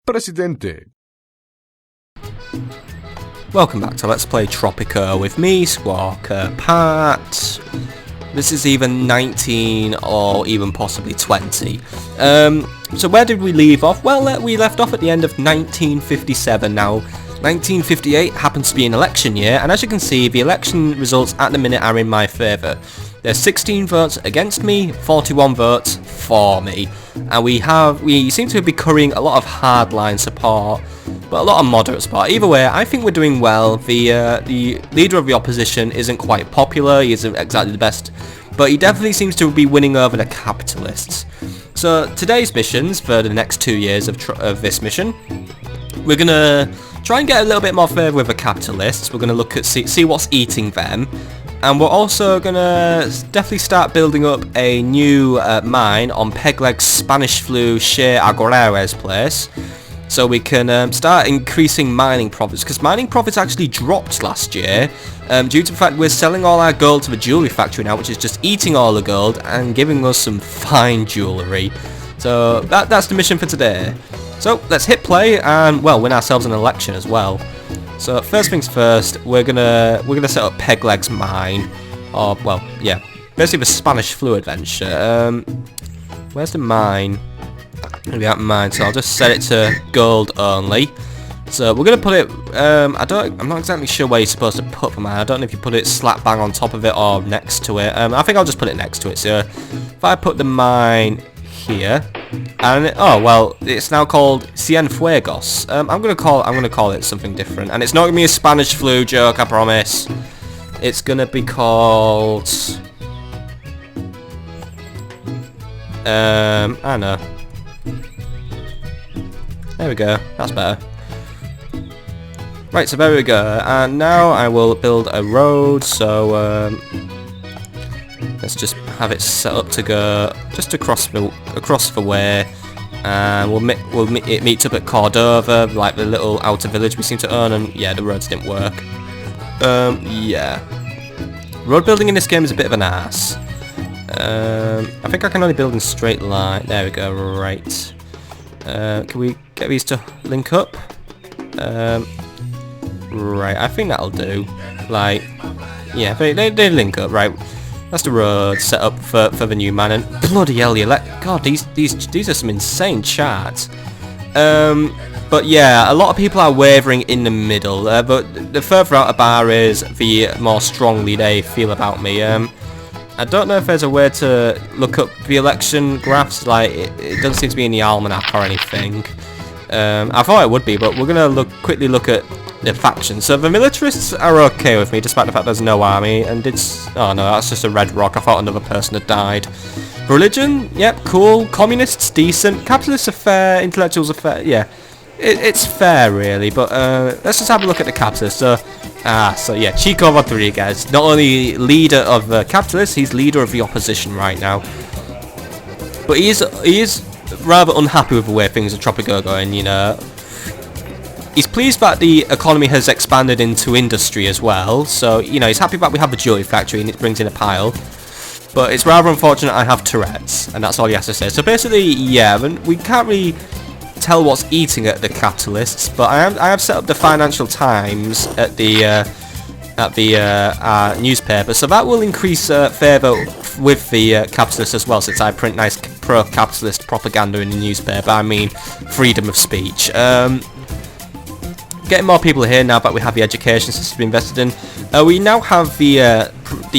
Presidente. Welcome back to Let's Play Tropico with me, Squawker Pat. This is either 19 or even possibly 20. So where did we leave off? Well, we left off at the end of 1957. Now, 1958 happens to be an election year, and as you can see, the election results at the minute are in my favour. There's 16 votes against me, 41 votes for me, and we seem to be currying a lot of hardline support, but a lot of moderate support. Either way, I think we're doing well. The leader of the opposition isn't quite popular, he isn't exactly the best, but he definitely seems to be winning over the capitalists. So today's missions for the next 2 years of this mission, we're gonna try and get a little bit more favour with the capitalists. We're gonna look at see what's eating them. And we're also going to definitely start building up a new mine on Pegleg's Spanish flu Che Aguilera's place. So we can start increasing mining profits, because mining profits actually dropped last year due to the fact we're selling all our gold to the jewellery factory now, which is just eating all the gold and giving us some fine jewellery. So that's the mission for today. So let's hit play and, well, win ourselves an election as well. So first things first, we're gonna set up Pegleg's mine, or well, yeah, basically the Spanish flu adventure. Where's the mine? Maybe out mine. So I'll just set it to gold only. So we're gonna put it. I'm not exactly sure where you're supposed to put the mine. I don't know if you put it slap bang on top of it or next to it. I think I'll just put it next to it. So if I put the mine here, and oh well, it's now called Cienfuegos. I'm gonna call it something different, and it's not gonna be a Spanish flu joke, I promise. It's gonna be called I don't know. There we go. That's better. Right, so there we go. And now I will build a road. So let's just have it set up to go just across the way, and it meets up at Cordova, like the little outer village we seem to own. And yeah, the roads didn't work. Yeah, road building in this game is a bit of an ass. I think I can only build in straight line. There we go. Right. Can we get these to link up? Right. I think that'll do. Like, yeah, they link up. Right. That's the road set up for the new man, and bloody hell, God, these are some insane charts. But yeah, a lot of people are wavering in the middle, but the further out a bar is, the more strongly they feel about me. I don't know if there's a way to look up the election graphs, like, it doesn't seem to be in the almanac or anything. I thought it would be, but we're going to quickly look at the factions. So the militarists are okay with me, despite the fact there's no army, and oh no, that's just a red rock, I thought another person had died. Religion, yep, cool. Communists, decent. Capitalists are fair, intellectuals are fair, yeah. It's fair, really, but let's just have a look at the capitalists. So yeah, Chico Rodriguez, not only leader of the capitalists, he's leader of the opposition right now. But he is rather unhappy with the way things in Tropico are going, you know. He's pleased that the economy has expanded into industry as well, so, you know, he's happy that we have the jewellery factory and it brings in a pile. But it's rather unfortunate I have Tourette's, and that's all he has to say. So basically, yeah, we can't really tell what's eating at the capitalists, but I have set up the Financial Times at the newspaper, so that will increase favour with the capitalists as well, since I print nice pro-capitalist propaganda in the newspaper. I mean, freedom of speech. Getting more people here now that we have the education system invested in. We now have the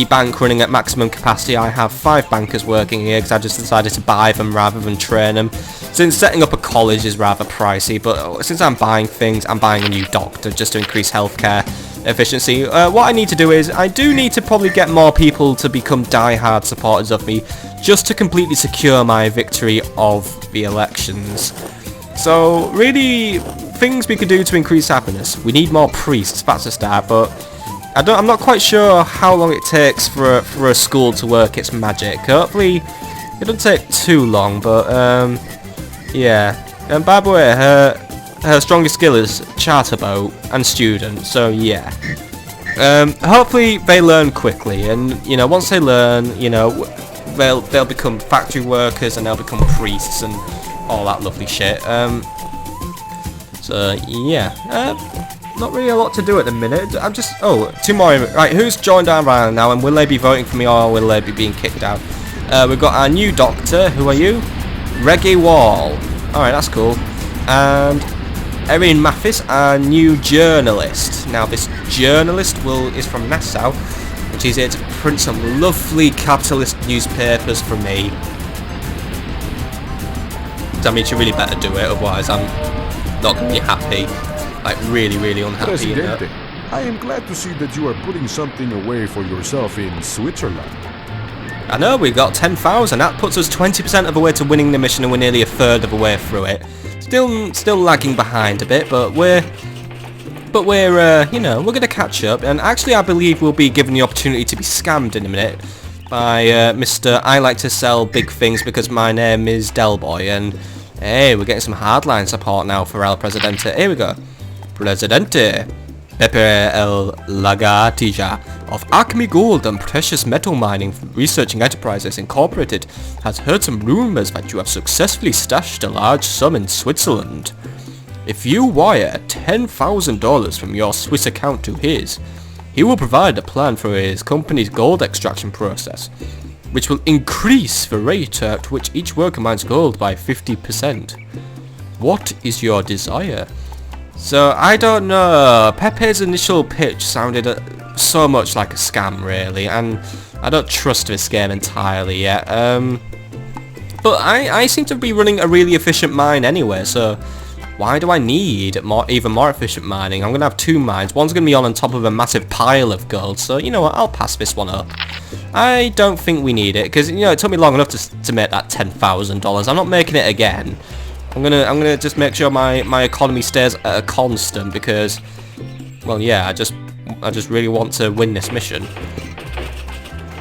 bank running at maximum capacity. I have 5 bankers working here because I just decided to buy them rather than train them, since setting up a college is rather pricey. But since I'm buying things, I'm buying a new doctor just to increase healthcare efficiency. What I need to do is, I do need to probably get more people to become die-hard supporters of me, just to completely secure my victory of the elections. So really, things we could do to increase happiness. We need more priests, that's a start, but I'm not quite sure how long it takes for a school to work its magic. Hopefully it doesn't take too long, but yeah. And by the way, her strongest skill is charter boat and student, so yeah. Hopefully they learn quickly, and you know, once they learn, you know, they'll become factory workers and they'll become priests and all that lovely shit. So yeah, not really a lot to do at the minute. I'm just, oh, 2 more. Right, who's joined our round now, and will they be voting for me or will they be being kicked out? We've got our new doctor. Who are you? Reggae Wall. Alright, that's cool. And Erin Mathis, our new journalist. Now this journalist is from Nassau, which is here to print some lovely capitalist newspapers for me. I mean, she really better do it, otherwise I'm not going to be happy. Like, really, really unhappy. Presidente, I am glad to see that you are putting something away for yourself in Switzerland. I know, we got 10,000. That puts us 20% of the way to winning the mission, and we're nearly a third of the way through it. Still lagging behind a bit, but we're you know, we're gonna catch up. And actually, I believe we'll be given the opportunity to be scammed in a minute by Mr. I like to sell big things because my name is Delboy. And hey, we're getting some hardline support now for El Presidente. Here we go. Presidente Pepe El Lagartija of Acme Gold and Precious Metal Mining Researching Enterprises Incorporated has heard some rumors that you have successfully stashed a large sum in Switzerland. If you wire $10,000 from your Swiss account to his, he will provide a plan for his company's gold extraction process, which will increase the rate at which each worker mines gold by 50%. What is your desire? So, I don't know. Pepe's initial pitch sounded so much like a scam, really, and I don't trust this game entirely yet. But I seem to be running a really efficient mine anyway, so why do I need even more efficient mining? I'm going to have 2 mines. One's going to be on top of a massive pile of gold, so you know what, I'll pass this one up. I don't think we need it, because you know, it took me long enough to make that $10,000. I'm not making it again. I'm gonna just make sure my economy stays at a constant because, well, yeah, I just really want to win this mission.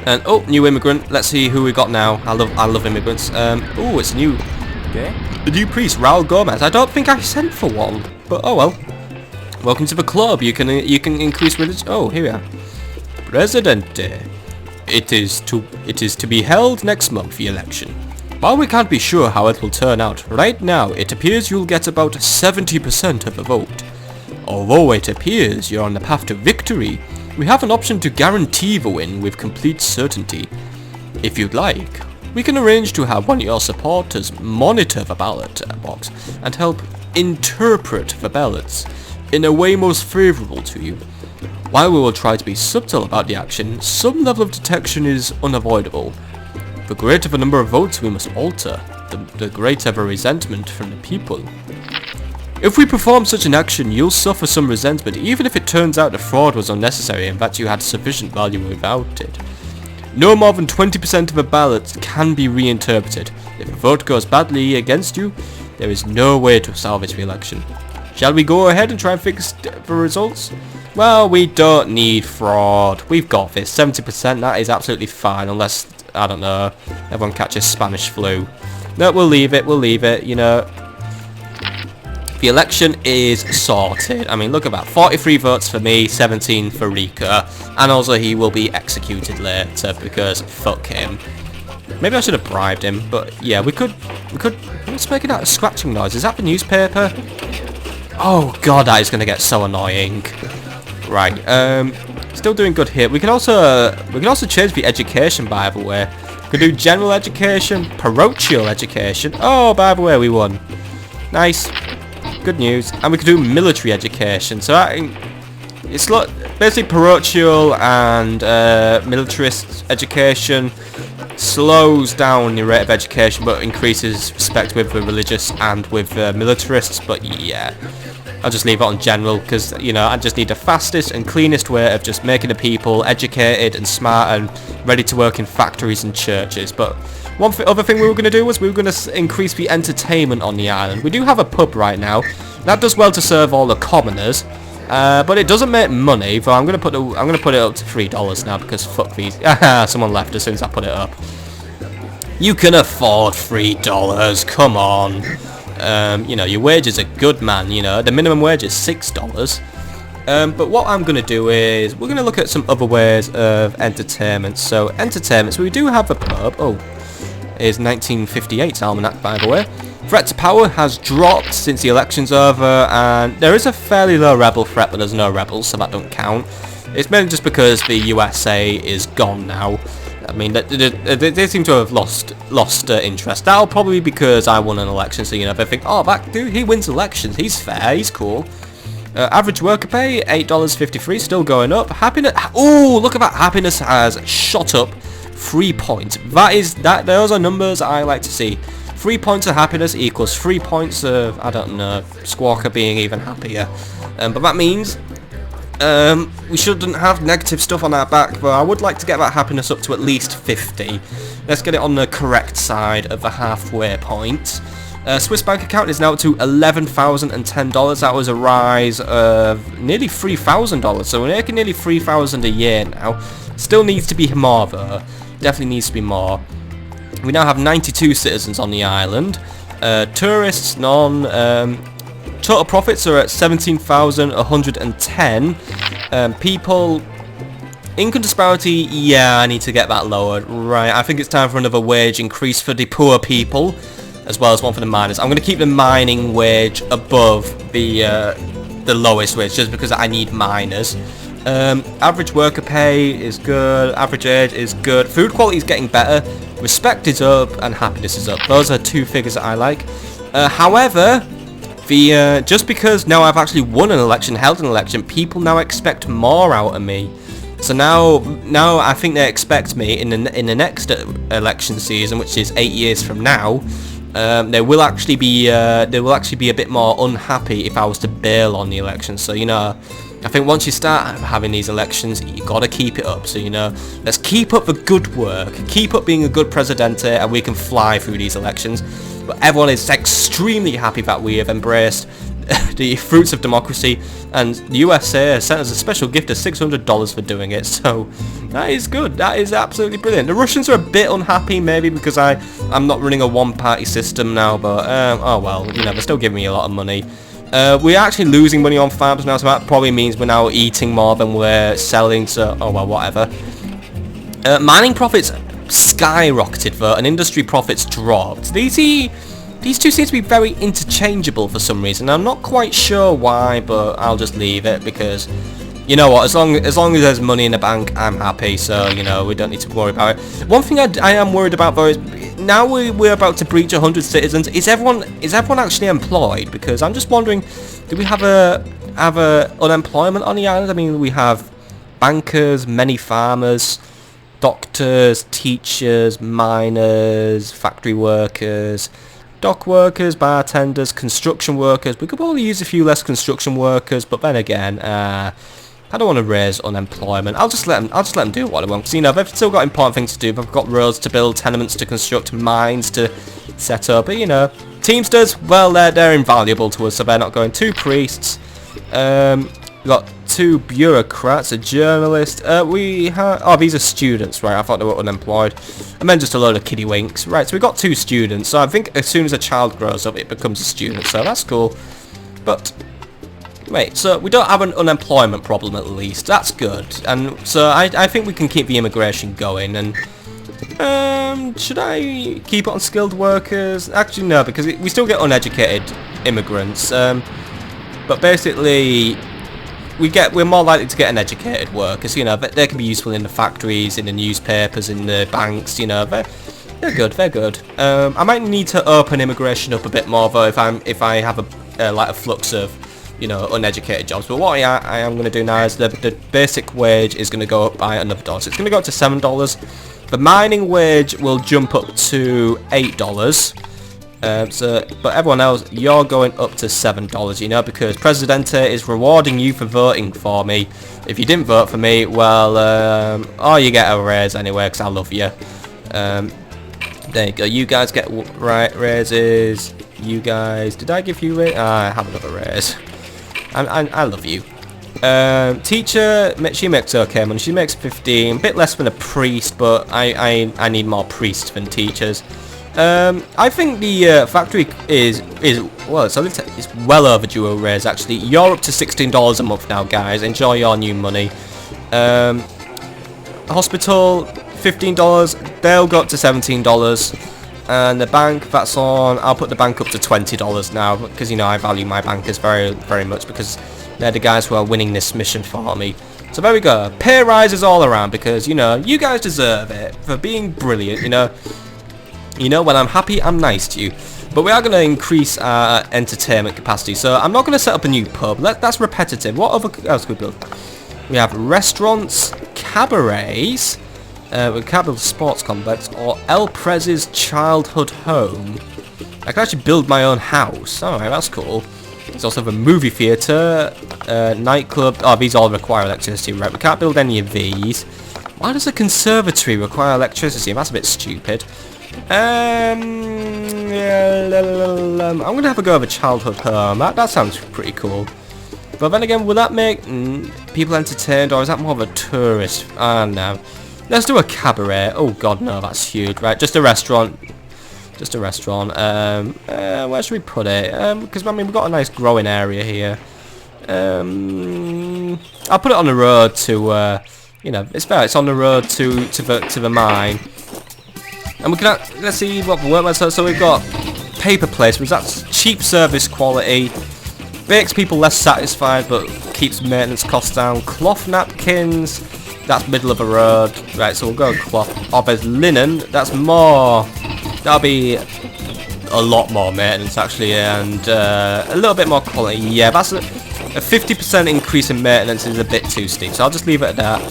And oh, new immigrant. Let's see who we got now. I love immigrants. Oh, it's new. Okay. The new priest, Raul Gomez. I don't think I sent for one, but oh well. Welcome to the club. You can increase religion. Oh, here we are. Presidente. It is to be held next month, the election. While we can't be sure how it will turn out, right now it appears you'll get about 70% of the vote. Although it appears you're on the path to victory, we have an option to guarantee the win with complete certainty. If you'd like, we can arrange to have one of your supporters monitor the ballot box and help interpret the ballots in a way most favourable to you. While we will try to be subtle about the action, some level of detection is unavoidable. The greater the number of votes we must alter, the greater the resentment from the people. If we perform such an action, you'll suffer some resentment even if it turns out the fraud was unnecessary and that you had sufficient value without it. No more than 20% of the ballots can be reinterpreted. If a vote goes badly against you, there is no way to salvage the election. Shall we go ahead and try and fix the results? Well, we don't need fraud. We've got this. 70%, that is absolutely fine, unless, I don't know, everyone catches Spanish flu. No, we'll leave it, you know. The election is sorted. I mean, look at that. 43 votes for me, 17 for Rico. And also he will be executed later because fuck him. Maybe I should have bribed him, but yeah, we could, what's making that scratching noise? Is that the newspaper? Oh god, that is going to get so annoying. Right, still doing good here. We can also change the education, by the way. We can do general education, parochial education. Oh, by the way, we won. Nice. Good news. And we can do military education. So it's basically parochial and militarist education slows down the rate of education, but increases respect with the religious and with militarists. But yeah, I'll just leave it on general because, you know, I just need the fastest and cleanest way of just making the people educated and smart and ready to work in factories and churches. But one other thing we were going to do was we were going to increase the entertainment on the island. We do have a pub right now. That does well to serve all the commoners, but it doesn't make money. So I'm going to put it up to $3 now because fuck these. Someone left as soon as I put it up. You can afford $3. Come on. You know, your wages are good, man. You know, the minimum wage is $6. But what I'm going to do is we're going to look at some other ways of entertainment. So entertainment. So we do have a pub. Oh. is 1958's almanac, by the way. Threat to power has dropped since the election's over, and there is a fairly low rebel threat, but there's no rebels, so that don't count. It's mainly just because the USA is gone now. I mean, they seem to have lost interest. That'll probably be because I won an election, so, you know, they think, oh, that dude, he wins elections, he's fair, he's cool. Average worker pay, $8.53, still going up. Happiness, oh, look at that, happiness has shot up 3 points. Those are numbers I like to see. 3 points of happiness equals 3 points of, I don't know, Squawker being even happier. But that means we shouldn't have negative stuff on our back, but I would like to get that happiness up to at least 50. Let's get it on the correct side of the halfway point. Swiss bank account is now up to $11,010. That was a rise of nearly $3,000, so we're making nearly $3,000 a year now. Still needs to be more though. Definitely needs to be more. We now have 92 citizens on the island. Tourists, none. Total profits are at 17,110. People, income disparity, yeah, I need to get that lowered. Right, I think it's time for another wage increase for the poor people, as well as one for the miners. I'm going to keep the mining wage above the lowest wage, just because I need miners. Average worker pay is good, average age is good, food quality is getting better, respect is up, and happiness is up. Those are two figures that I like. However, just because now I've actually won an election, held an election, people now expect more out of me. So now I think they expect me in the next election season, which is 8 years from now. They will actually be a bit more unhappy if I was to bail on the election. So, you know, I think once you start having these elections, you gotta keep it up. So, you know, let's keep up the good work, keep up being a good Presidente, and we can fly through these elections. But everyone is extremely happy that we have embraced the fruits of democracy, and the USA has sent us a special gift of $600 for doing it, so that is good. That is absolutely brilliant. The Russians are a bit unhappy, maybe because I'm not running a one-party system now, but oh well, you know, they're still giving me a lot of money. We're actually losing money on farms now, so that probably means we're now eating more than we're selling, so oh well, whatever. Mining profits skyrocketed though, and industry profits dropped. These two seem to be very interchangeable for some reason. I'm not quite sure why, but I'll just leave it because, you know what, as long as there's money in the bank, I'm happy, so, you know, we don't need to worry about it. One thing I am worried about though is, now we're about to breach 100 citizens, is everyone actually employed? Because I'm just wondering, do we have unemployment on the island? I mean, we have bankers, many farmers, doctors, teachers, miners, factory workers, dock workers, bartenders, construction workers. We could probably use a few less construction workers, but then again, I don't want to raise unemployment. I'll just let them do what they want. Because, you know, they've still got important things to do. They've got roads to build, tenements to construct, mines to set up. But, you know, Teamsters, well, they're invaluable to us, so they're not going. 2 priests. We've got 2 bureaucrats, a journalist. These are students, right? I thought they were unemployed. And then just a load of kiddywinks. Right, so we've got 2 students. So I think as soon as a child grows up, it becomes a student. So that's cool. But wait, so we don't have an unemployment problem at least. That's good. And so I think we can keep the immigration going. And should I keep it on skilled workers? Actually, no, because we still get uneducated immigrants. But basically, we're more likely to get an educated workers. You know, they can be useful in the factories, in the newspapers, in the banks. You know, they're good. They're good. I might need to open immigration up a bit more though if I have a flux of, you know, uneducated jobs. But what I am going to do now is the basic wage is going to go up by another $1. So it's going to go up to $7. The mining wage will jump up to $8. But everyone else, you're going up to $7, you know, because Presidente is rewarding you for voting for me. If you didn't vote for me, well, you get a raise anyway, because I love you. There you go. You guys get raises. You guys, did I give you I have another raise. I love you. Teacher, she makes okay money. She makes 15, a bit less than a priest, but I need more priests than teachers. I think the factory is well, it's well overdue a raise actually. You're up to $16 a month now, guys. Enjoy your new money. Hospital, $15. They'll go up to $17. And the bank, that's on. I'll put the bank up to $20 now, because, you know, I value my bankers very, very much, because they're the guys who are winning this mission for me. So there we go. Pay rises all around, because, you know, you guys deserve it for being brilliant, you know. You know, when I'm happy, I'm nice to you. But we are going to increase our entertainment capacity. So I'm not going to set up a new pub. That's repetitive. What other else could we build? We have restaurants, cabarets, Capital Sports Complex, or El Prez's childhood home. I can actually build my own house. Alright, that's cool. There's also the movie theatre, nightclub. Oh, these all require electricity, right? We can't build any of these. Why does a conservatory require electricity? That's a bit stupid. I'm going to have a go of a childhood home. That sounds pretty cool. But then again, will that make people entertained, or is that more of a tourist? I don't know. Let's do a cabaret. Oh god, no, that's huge. Right, just a restaurant. Just a restaurant. Where should we put it? Because I mean, we've got a nice growing area here. I'll put it on the road to, you know, it's fair. It's on the road to the mine. And we can, let's see what the work. So we've got paper placements. That's cheap service quality. Makes people less satisfied, but keeps maintenance costs down. Cloth napkins. That's middle of the road. Right, so we'll go cloth. Oh, there's linen. That's more. That'll be a lot more maintenance, actually, and a little bit more quality. Yeah, that's a 50% increase in maintenance is a bit too steep, so I'll just leave it at that.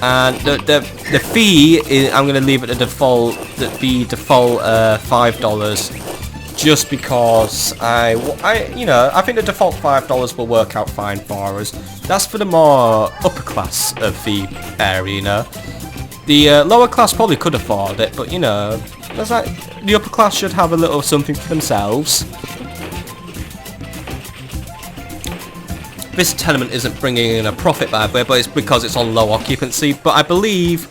And the fee is, I'm going to leave it at the default $5, just because you know, I think the default $5 will work out fine for us. That's for the more upper class of the area, you know. The lower class probably could afford it, but you know, that's like, the upper class should have a little something for themselves. This tenement isn't bringing in a profit, by the way, but it's because it's on low occupancy. But I believe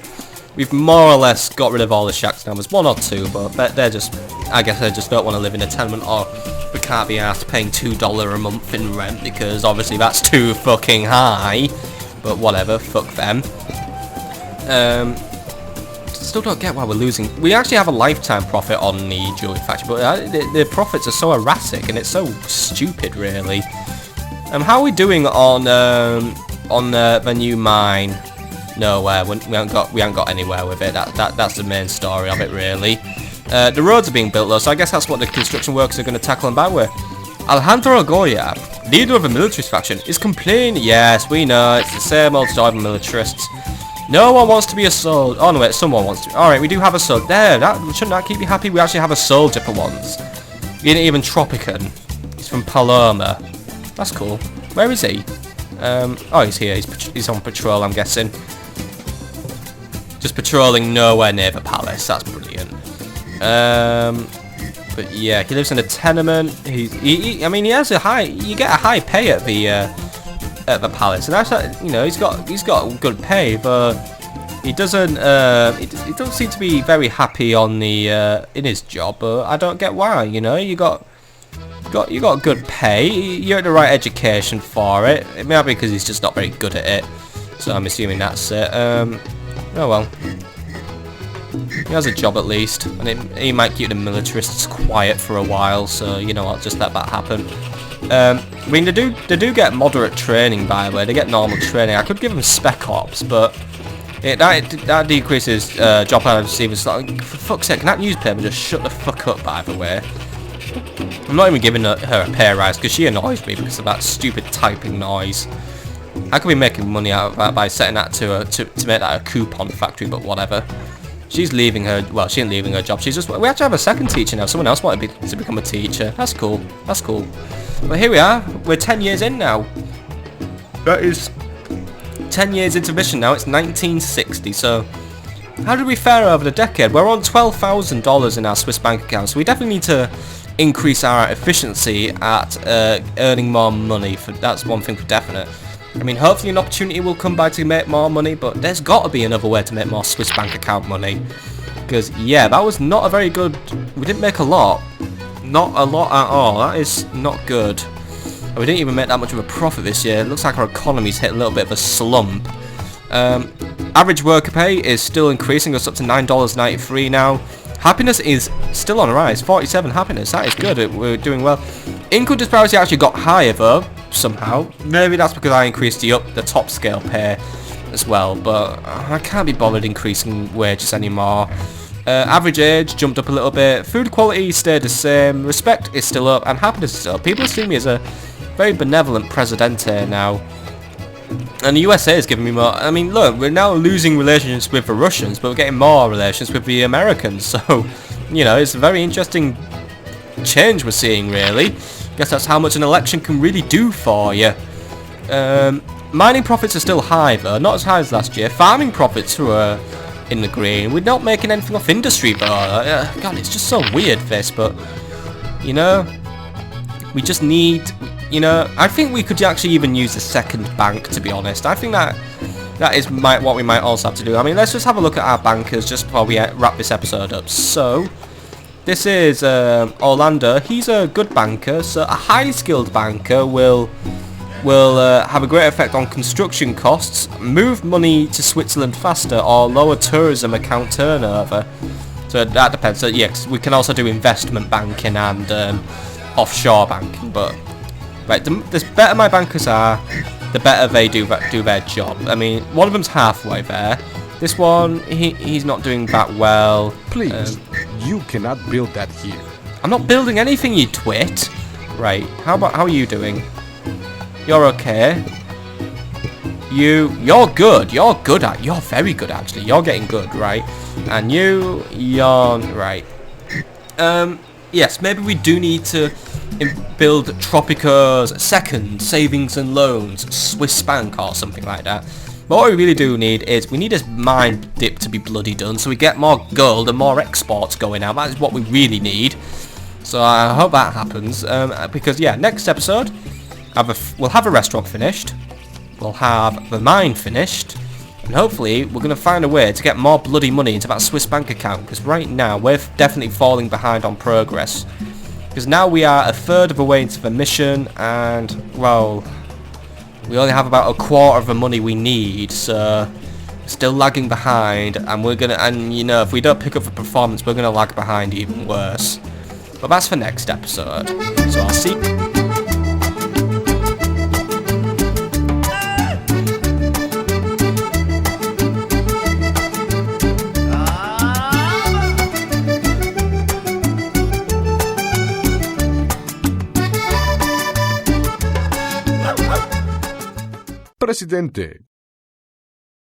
we've more or less got rid of all the shacks now. There's one or two, but they're just, I guess they just don't want to live in a tenement, or we can't be asked paying $2 a month in rent, because obviously that's too fucking high. But whatever, fuck them. Still don't get why we're losing. We actually have a lifetime profit on the jewelry factory, but the profits are so erratic and it's so stupid, really. How are we doing on the new mine? Nowhere. We haven't got anywhere with it. That's the main story of it, really. The roads are being built though, so I guess that's what the construction workers are going to tackle and bad with. Alejandro Goya, leader of a militarist faction, is complaining. Yes, we know, it's the same old story of militarists. No one wants to be a soldier. Oh no, wait, someone wants to. Alright, we do have a soldier. There, shouldn't that keep you happy? We actually have a soldier for once. He ain't even Tropican. He's from Paloma. That's cool. Where is he? Oh, he's here. He's on patrol, I'm guessing. Just patrolling nowhere near the palace. That's brilliant. But yeah, he lives in a tenement. I mean, he has a high. You get a high pay at the palace, and that's, you know, he's got good pay, but he doesn't seem to be very happy on the in his job. But I don't get why. You know, you got good pay. You're at the right education for it. It might be because he's just not very good at it. So I'm assuming that's it. Oh well. He has a job at least, and he might keep the militarists quiet for a while. So you know what, just let that happen. I mean, they do get moderate training, by the way. They get normal training. I could give them spec ops, but that decreases job receivers. Like, for fuck's sake, can that newspaper just shut the fuck up, by the way? I'm not even giving her a pay rise because she annoys me because of that stupid typing noise. I could be making money out of that by setting that to make that a coupon factory, but whatever. She's leaving her. Well, she ain't leaving her job. She's just. We actually have a second teacher now. Someone else wanted to become a teacher. That's cool. That's cool. But here we are. We're 10 years in now. That is 10 years into mission now. It's 1960. So, how did we fare over the decade? We're on $12,000 in our Swiss bank account. So we definitely need to increase our efficiency at earning more money. That's one thing for definite. I mean, hopefully an opportunity will come by to make more money, but there's got to be another way to make more Swiss bank account money. Because, yeah, that was not a very good. We didn't make a lot. Not a lot at all. That is not good. And we didn't even make that much of a profit this year. It looks like our economy's hit a little bit of a slump. Average worker pay is still increasing. It's up to $9.93 now. Happiness is still on a rise. 47 happiness. That is good. We're doing well. Income disparity actually got higher though, somehow. Maybe that's because I increased the top scale pay as well, but I can't be bothered increasing wages anymore. Average age jumped up a little bit. Food quality stayed the same. Respect is still up, and happiness is still up. People see me as a very benevolent Presidente now. And the USA is giving me more. I mean, look, we're now losing relations with the Russians, but we're getting more relations with the Americans. So, you know, it's a very interesting change we're seeing, really. Guess that's how much an election can really do for you. Mining profits are still high, though. Not as high as last year. Farming profits were in the green. We're not making anything off industry, though. God, it's just so weird, this, but, you know, we just need... You know, I think we could actually even use a second bank, to be honest. I think that is what we might also have to do. I mean, let's just have a look at our bankers just before we wrap this episode up. So, this is Orlando. He's a good banker, so a highly skilled banker will have a great effect on construction costs, move money to Switzerland faster, or lower tourism account turnover. So that depends. So yes, we can also do investment banking and offshore banking, but... Right, the better my bankers are, the better they do their job. I mean, one of them's halfway there. This one, he's not doing that well. Please, you cannot build that here. I'm not building anything, you twit. Right, how are you doing? You're okay. You're good. You're very good, actually. You're getting good, right? And you're right. Yes, maybe we do need to build Tropico's second savings and loans Swiss bank or something like that. But what we really do need is we need this mine dip to be bloody done, so we get more gold and more exports going out. That is what we really need. So I hope that happens, because yeah, next episode we'll have a restaurant finished, we'll have the mine finished, and hopefully we're going to find a way to get more bloody money into that Swiss bank account, because right now we're definitely falling behind on progress. Because now we are a third of the way into the mission, and, well, we only have about a quarter of the money we need, so still lagging behind, and you know, if we don't pick up the performance, we're gonna lag behind even worse. But that's for next episode, so I'll see. Presidente,